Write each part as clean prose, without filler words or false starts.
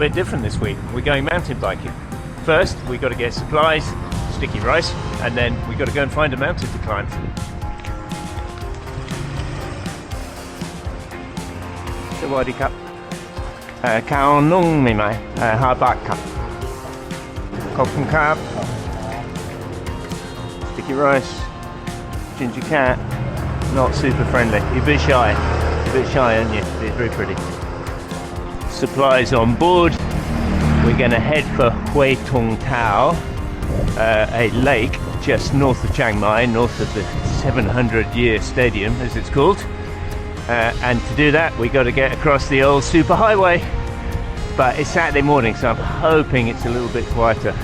bit different this week. We're going mountain biking. First, we got to get supplies, sticky rice, and then we got to go and find a mountain to climb. Sawadee krap. ข้าวนุ่งใหม่ๆ5 บาทครับ ขอบคุณครับ Sticky rice, ginger cat, not super friendly. You're a bit shy, aren't you? It's very pretty. Supplies on board. We're going to head for Hui Tung Tao, a lake just north of Chiang Mai, north of the 700-year stadium, as it's called. And to do that, we got to get across the old superhighway. But it's Saturday morning, so I'm hoping it's a little bit quieter.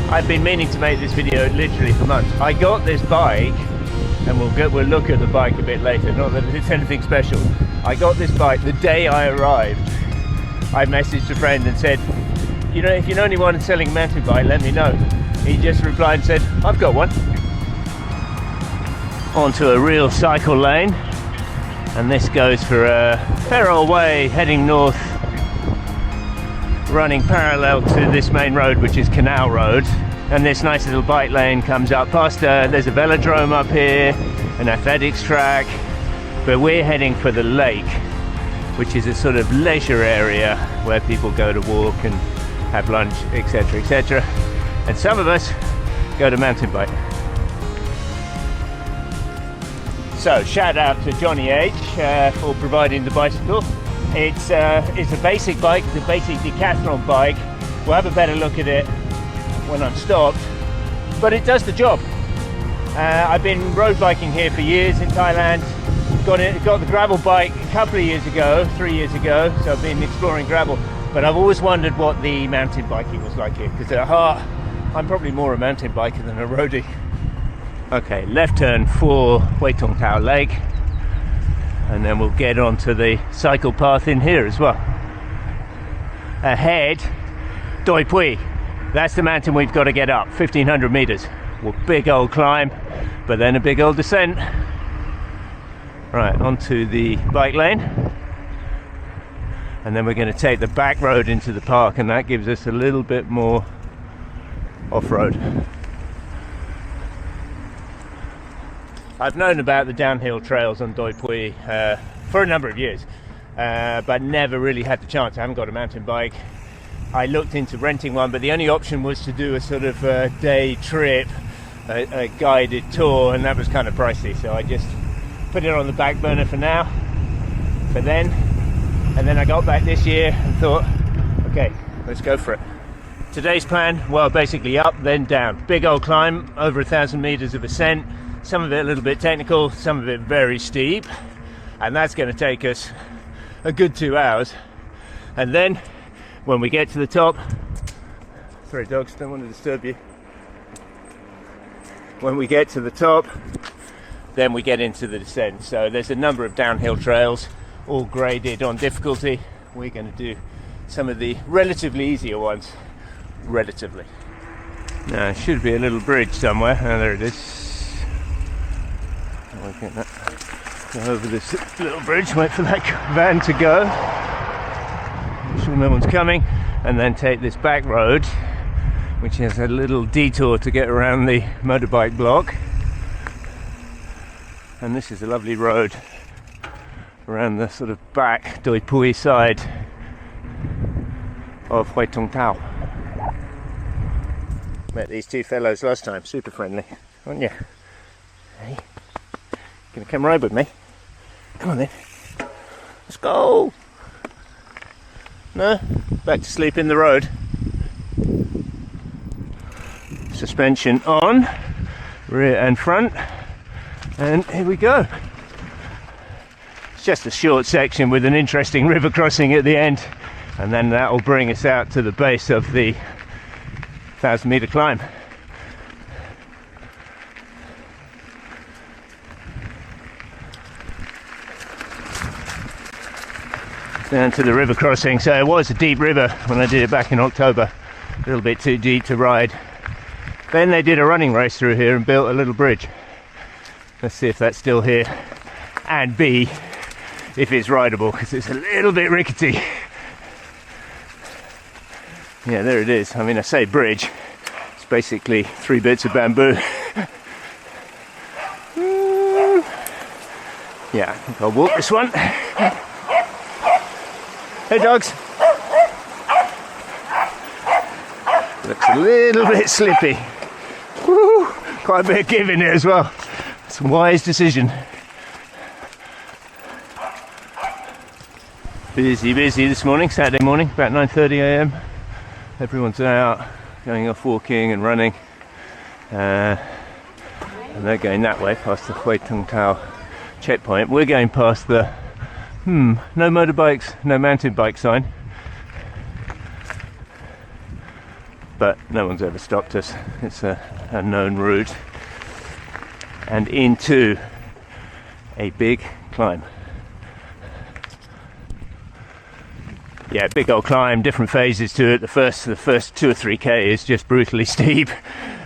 I've been meaning to make this video literally for months. I got this bike, and we'll look at the bike a bit later, not that it's anything special. I got this bike the day I arrived. I messaged a friend and said, you know, if you know anyone selling a mountain bike, let me know. He just replied and said, I've got one. Onto a real cycle lane, and this goes for a fair old way heading north, running parallel to this main road, which is Canal Road. And this nice little bike lane comes up past, there's a velodrome up here, an athletics track, but we're heading for the lake, which is a sort of leisure area where people go to walk and have lunch, etc, etc. And some of us go to mountain bike. So shout out to Johnny H for providing the bicycle. It's a basic bike, it's a basic Decathlon bike. We'll have a better look at it when I'm stopped, but it does the job. I've been road biking here for years in Thailand. Got the gravel bike a couple of years ago, 3 years ago, so I've been exploring gravel, but I've always wondered what the mountain biking was like here, because at heart I'm probably more a mountain biker than a roadie. Okay, left turn for Hui Tung Tao Lake, and then we'll get onto the cycle path in here as well. Ahead, Doi Pui. That's the mountain we've got to get up, 1500 meters. Well, big old climb, but then a big old descent. Right, onto the bike lane. And then we're going to take the back road into the park, and that gives us a little bit more off-road. I've known about the downhill trails on Doi Pui for a number of years, but never really had the chance. I haven't got a mountain bike. I looked into renting one, but the only option was to do a sort of day trip, a guided tour, and that was kind of pricey, so I just put it on the back burner for now, for then. And then I got back this year and thought, okay, let's go for it. Today's plan, well, basically up, then down. Big old climb, over 1,000 meters of ascent, some of it a little bit technical, some of it very steep, and that's going to take us a good 2 hours. And then when we get to the top, sorry dogs, don't want to disturb you. When we get to the top, then we get into the descent. So there's a number of downhill trails, all graded on difficulty. We're going to do some of the relatively easier ones, relatively. Now, there should be a little bridge somewhere. Oh, there it is. We'll get that. Go over this little bridge, wait for that van to go. Make sure no one's coming, and then take this back road, which has a little detour to get around the motorbike block. And this is a lovely road around the sort of back Doi Pui side of Hui Tung Tao. Met these two fellows last time, super friendly, aren't you? Hey, gonna come ride with me? Come on then, let's go. No, back to sleep in the road. Suspension on, rear and front, and here we go. It's just a short section with an interesting river crossing at the end, and then that will bring us out to the base of the 1,000 meter climb. down to the river crossing. So it was a deep river when I did it back in October, a little bit too deep to ride. Then they did a running race through here and built a little bridge. Let's see if that's still here, and B, if it's rideable, because it's a little bit rickety. Yeah, there it is. I mean, I say bridge, it's basically 3 bits of bamboo. Yeah, I think I'll walk this one. Hey dogs. Looks a little bit slippy. Woo, quite a bit of give in it as well. It's a wise decision. Busy this morning, Saturday morning, about 9:30 a.m. Everyone's out, going off walking and running. And they're going that way, past the Hui Tung Tao checkpoint. We're going past the no motorbikes, no mountain bike sign. But no one's ever stopped us. It's a known route. And into a big climb. Yeah, big old climb, different phases to it. The first 2 or 3k is just brutally steep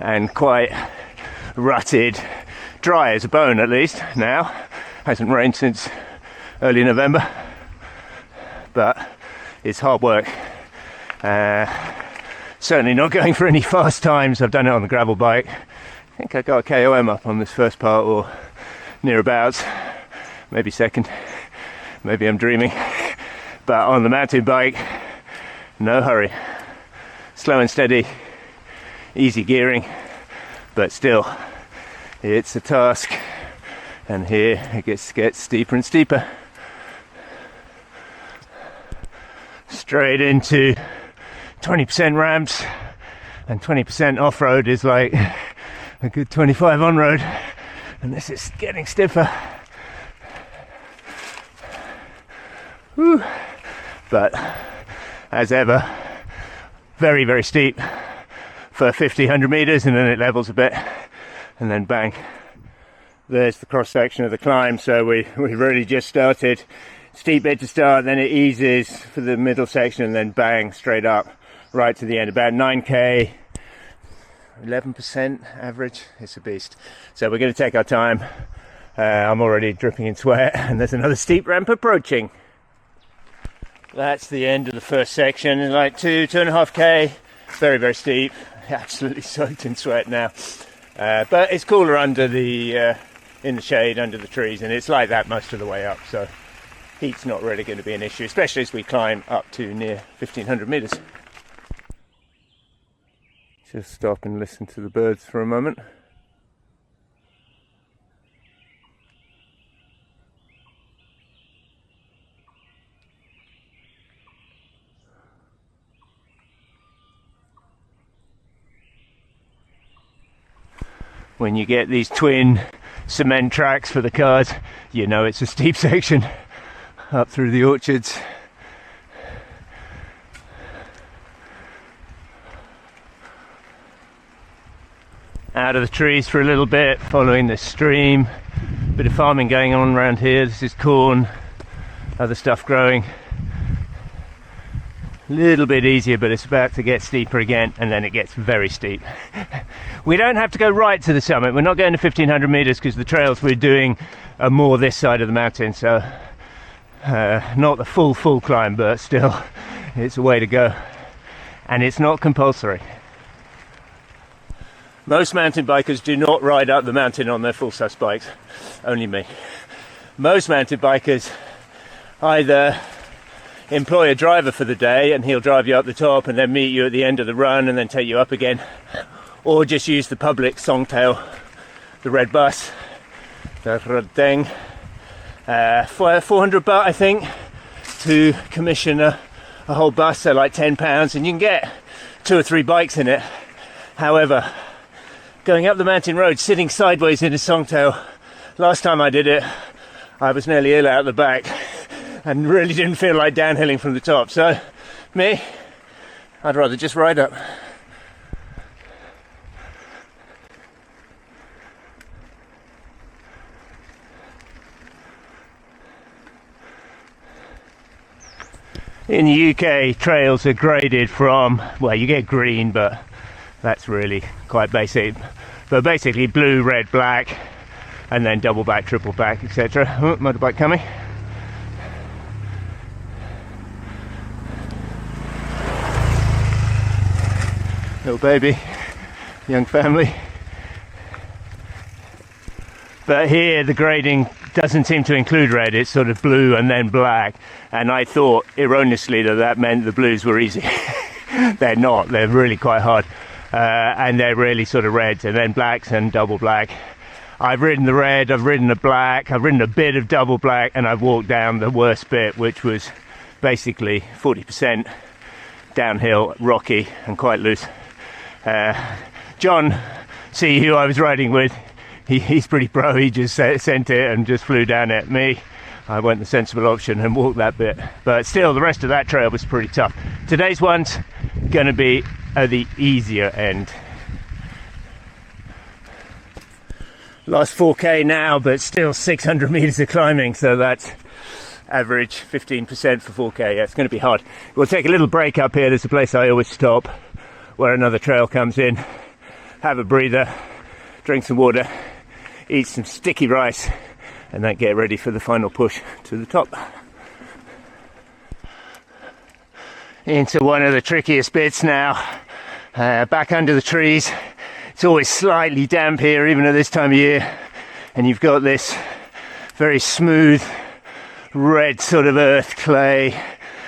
and quite rutted, dry as a bone at least now. Hasn't rained since early November, but it's hard work. Certainly not going for any fast times. I've done it on the gravel bike. I think I got a KOM up on this first part, or nearabouts, maybe second, maybe I'm dreaming. But on the mountain bike, no hurry, slow and steady, easy gearing, but still it's a task. And here it gets steeper and steeper. Straight into 20% ramps, and 20% off-road is like a good 25 on-road, and this is getting stiffer. Whew. But as ever, very, very steep for 50, 100 meters, and then it levels a bit, and then bang. There's the cross section of the climb. So we really just started. Steep bit to start, then it eases for the middle section, and then bang, straight up, right to the end. About 9k, 11% average. It's a beast. So we're going to take our time. I'm already dripping in sweat, and there's another steep ramp approaching. That's the end of the first section, like 2.5k, very, very steep, absolutely soaked in sweat now. But it's cooler under the, in the shade, under the trees, and it's like that most of the way up, so heat's not really going to be an issue, especially as we climb up to near 1500 meters. Just stop and listen to the birds for a moment. When you get these twin cement tracks for the cars, you know it's a steep section up through the orchards. Out of the trees for a little bit, following the stream. Bit of farming going on around here. This is corn, other stuff growing. A little bit easier, but it's about to get steeper again, and then it gets very steep. We don't have to go right to the summit. We're not going to 1500 meters because the trails we're doing are more this side of the mountain, so not the full climb, but still it's a way to go, and it's not compulsory. Most mountain bikers do not ride up the mountain on their full sus bikes, only me. Most mountain bikers either employ a driver for the day and he'll drive you up the top and then meet you at the end of the run and then take you up again, or just use the public Songtail, the red bus, the red thing, 400 baht I think to commission a whole bus, so like £10, and you can get 2 or 3 bikes in it. However, going up the mountain road sitting sideways in a Songtail, last time I did it I was nearly ill out the back and really didn't feel like downhilling from the top. So me, I'd rather just ride up. In the UK, trails are graded from, well, you get green, but that's really quite basic. But basically blue, red, black, and then double back, triple back, etc. Oh, motorbike coming. Little baby, young family. But here the grading doesn't seem to include red, it's sort of blue and then black. And I thought erroneously that meant the blues were easy. They're not, they're really quite hard. And they're really sort of reds and then blacks and double black. I've ridden the red, I've ridden the black, I've ridden a bit of double black, and I've walked down the worst bit, which was basically 40% downhill, rocky and quite loose. John C, who I was riding with, he's pretty pro, he just sent it and just flew down it. Me, I went the sensible option and walked that bit. But still, the rest of that trail was pretty tough. Today's one's going to be at the easier end. Last 4k now, but still 600 meters of climbing, so that's average 15% for 4k. Yeah, it's going to be hard. We'll take a little break up here. There's a place I always stop where another trail comes in, have a breather, drink some water, eat some sticky rice, and then get ready for the final push to the top. Into one of the trickiest bits now, back under the trees. It's always slightly damp here, even at this time of year, and you've got this very smooth red sort of earth clay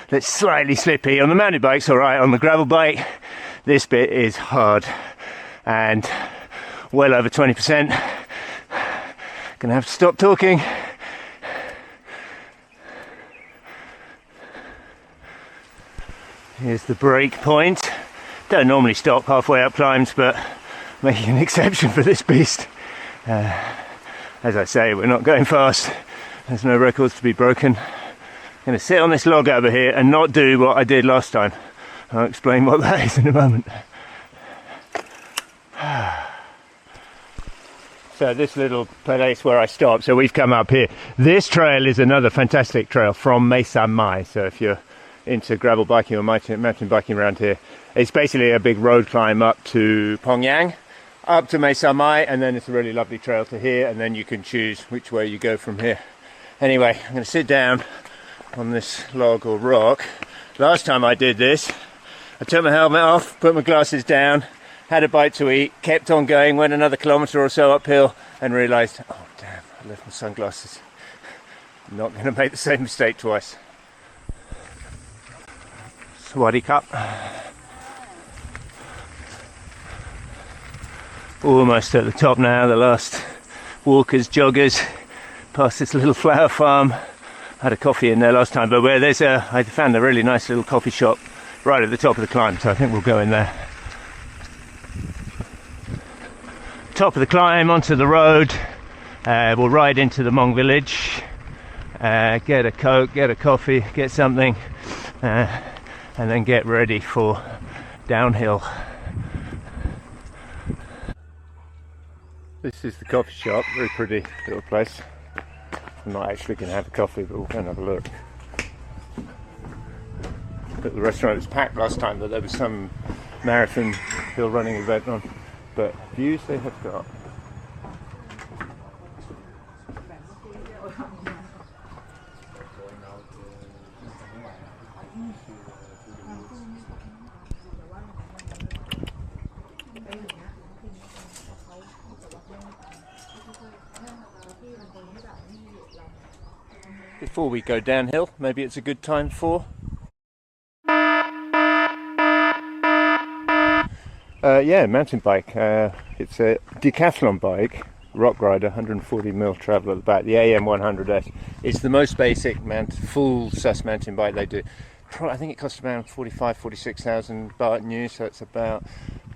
that's slightly slippy. On the mountain bike's all right, on the gravel bike this bit is hard and well over 20%. Gonna have to stop talking. Here's the break point. Don't normally stop halfway up climbs, but making an exception for this beast. As I say, we're not going fast. There's no records to be broken. I'm going to sit on this log over here and not do what I did last time. I'll explain what that is in a moment. So this little place where I stopped, so we've come up here. This trail is another fantastic trail from Chiang Mai. So if you're into gravel biking or mountain biking around here, it's basically a big road climb up to Pyongyang, up to Chiang Mai, and then it's a really lovely trail to here, and then you can choose which way you go from here. Anyway, I'm going to sit down on this log or rock. Last time I did this, I took my helmet off, put my glasses down, had a bite to eat, kept on going, went another kilometre or so uphill, and realised, oh damn, I left my sunglasses. I'm not going to make the same mistake twice. Swaddy Cup. Almost at the top now, the last walkers, joggers, past this little flower farm. Had a coffee in there last time, but where there's I found a really nice little coffee shop right at the top of the climb, so I think we'll go in there. Top of the climb, onto the road. We'll ride into the Hmong village, get a Coke, get a coffee, get something, and then get ready for downhill. This is the coffee shop, very pretty little place. I'm not actually going to have a coffee, but we'll go and have a look. But the restaurant was packed last time, but there was some marathon hill running event on. But views they have got. Before we go downhill, maybe it's a good time for mountain bike. It's a Decathlon bike, rock rider, 140mm travel at the back, the AM100S. It's the most basic full sus mountain bike they do. I think it cost around 46,000 baht new, so it's about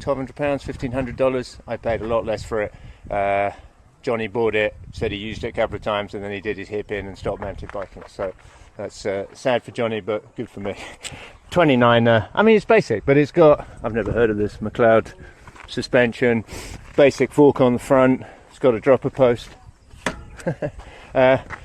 £1,200, $1,500. I paid a lot less for it. Johnny bought it, said he used it a couple of times, and then he did his hip in and stopped mountain biking. So that's sad for Johnny, but good for me. 29er. I mean, it's basic, but it's got, I've never heard of this, McLeod suspension, basic fork on the front. It's got a dropper post.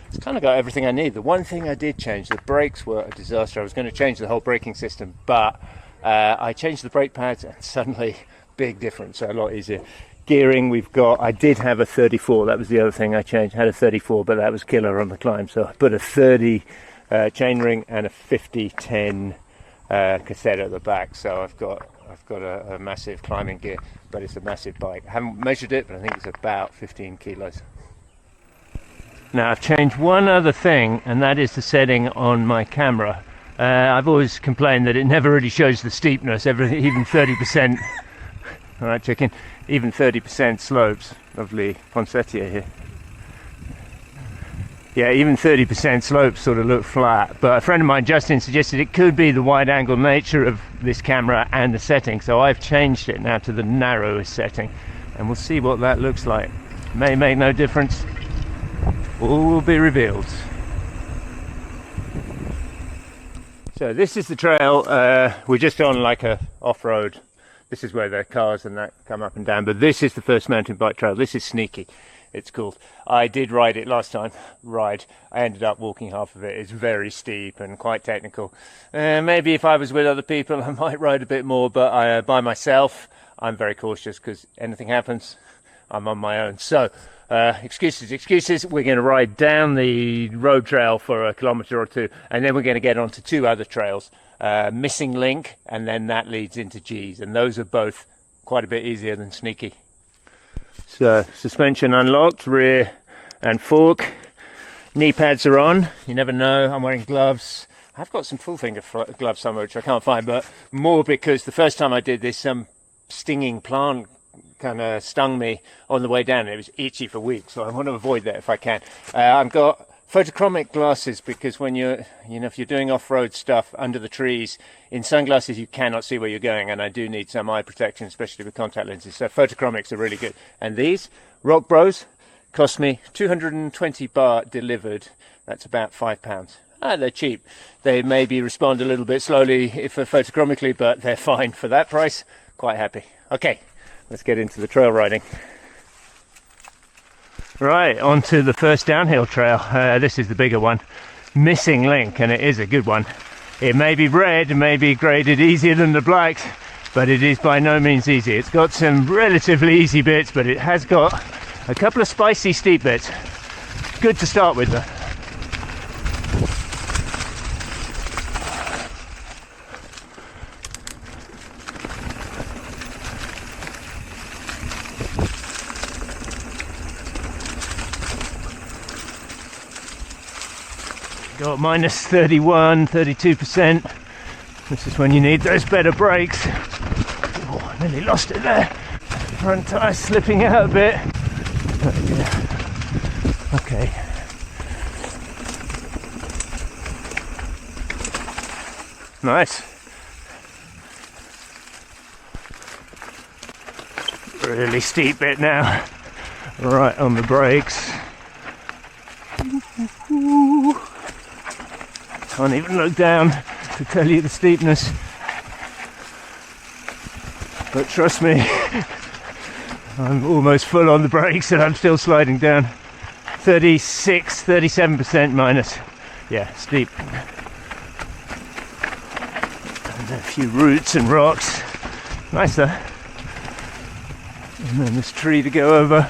it's kind of got everything I need. The one thing I did change, the brakes were a disaster. I was going to change the whole braking system, but I changed the brake pads and suddenly big difference, so a lot easier. Gearing, I did have a 34, that was the other thing I changed. I had a 34, but that was killer on the climb, so I put a 30 chainring and a 50-10 cassette at the back, so I've got a massive climbing gear, but it's a massive bike. I haven't measured it, but I think it's about 15 kilos. Now I've changed one other thing, and that is the setting on my camera. I've always complained that it never really shows the steepness, even 30%. All right, chicken. Even 30% slopes. Lovely poinsettia here. Yeah, even 30% slopes sort of look flat. But a friend of mine, Justin, suggested it could be the wide-angle nature of this camera and the setting. So I've changed it now to the narrowest setting, and we'll see what that looks like. May make no difference. All will be revealed. So this is the trail. We're just on like a off-road. This is where the cars and that come up and down, but this is the first mountain bike trail. This is Sneaky, it's called. I did ride it last time. I ended up walking half of it. It's very steep and quite technical. Maybe if I was with other people I might ride a bit more, but by myself I'm very cautious because anything happens, I'm on my own. So excuses. We're going to ride down the road trail for a kilometre or two, and then we're going to get onto two other trails. Missing Link, and then that leads into G's, and those are both quite a bit easier than Sneaky. So suspension unlocked, rear and fork, knee pads are on. You never know. I'm wearing gloves. I've got some full finger gloves somewhere which I can't find, but more because the first time I did this, some stinging plant kind of stung me on the way down, and it was itchy for weeks, so I want to avoid that if I can. I've got photochromic glasses because when if you're doing off-road stuff under the trees in sunglasses, you cannot see where you're going, and I do need some eye protection, especially with contact lenses. So photochromics are really good. And these Rock Bros cost me 220 baht delivered. That's about £5. They're cheap. They maybe respond a little bit slowly if photochromically, but they're fine for that price. Quite happy. Okay, let's get into the trail riding. Right, on to the first downhill trail. This is the bigger one, Missing Link, and it is a good one. It may be red, may be graded easier than the blacks, but it is by no means easy. It's got some relatively easy bits, but it has got a couple of spicy steep bits. Good to start with though. Got minus 31, 32%. This is when you need those better brakes. Oh, I nearly lost it there. Front tyre slipping out a bit. Okay. Nice. Really steep bit now. Right on the brakes. Can't even look down to tell you the steepness, but trust me, I'm almost full on the brakes and I'm still sliding down. 36, 37% minus. Yeah, steep. And a few roots and rocks. Nice though. And then this tree to go over.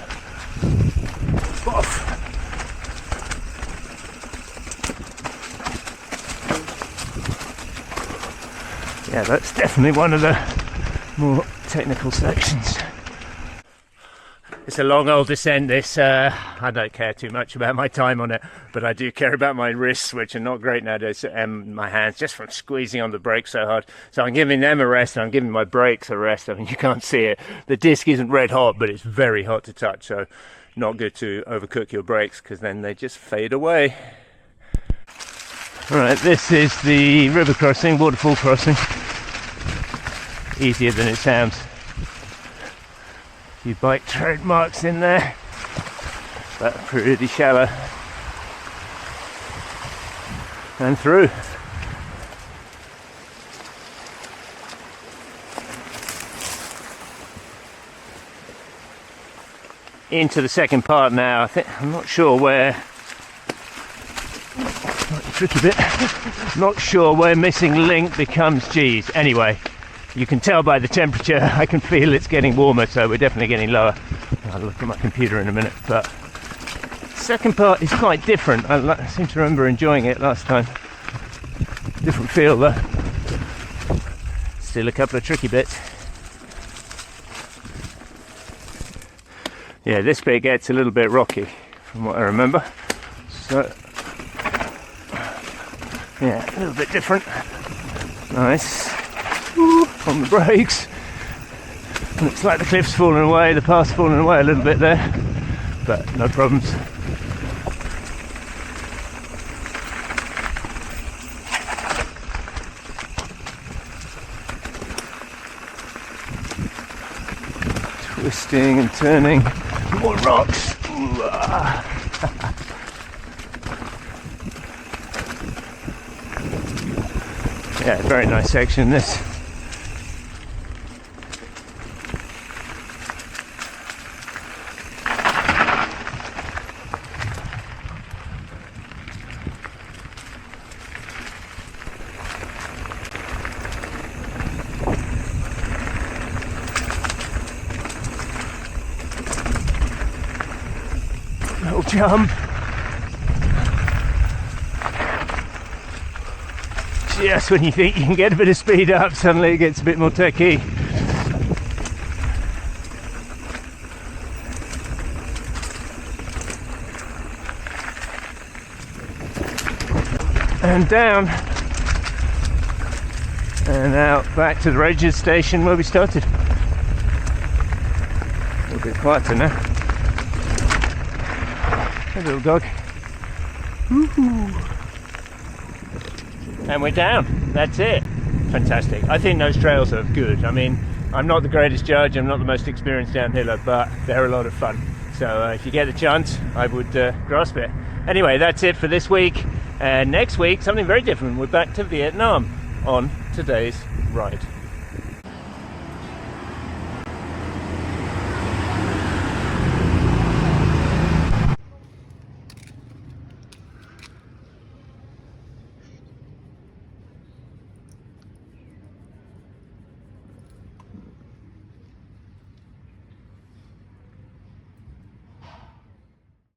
Off. Yeah, that's definitely one of the more technical sections. It's a long old descent this. I don't care too much about my time on it, but I do care about my wrists, which are not great nowadays, and my hands, just from squeezing on the brakes so hard. So I'm giving them a rest, and I'm giving my brakes a rest. I mean, you can't see it. The disc isn't red hot, but it's very hot to touch, so not good to overcook your brakes, because then they just fade away. Alright, this is the river crossing, waterfall crossing. Easier than it sounds. A few bike tread marks in there, but pretty shallow. And through. Into the second part now. I'm not sure where tricky bit. Not sure where missing link becomes G's. Anyway, you can tell by the temperature, I can feel it's getting warmer, so we're definitely getting lower. I'll look at my computer in a minute, but second part is quite different. I seem to remember enjoying it last time. Different feel though. Still a couple of tricky bits. Yeah, this bit gets a little bit rocky from what I remember. So, yeah, a little bit different. Nice. Ooh, on the brakes. Looks like the cliff's falling away, the path's falling away a little bit there, but no problems. Twisting and turning. More rocks. Ooh, ah. Yeah, very nice section this. Little jump. Just when you think you can get a bit of speed up, suddenly it gets a bit more techy. And down. And out back to the ranger station where we started. A little bit quieter now. Hey little dog. Woo-hoo. And we're down. That's it. Fantastic. I think those trails are good. I mean, I'm not the greatest judge, I'm not the most experienced downhiller, but they're a lot of fun. So if you get a chance, I would grasp it. Anyway, that's it for this week. And next week, something very different. We're back to Vietnam on today's ride.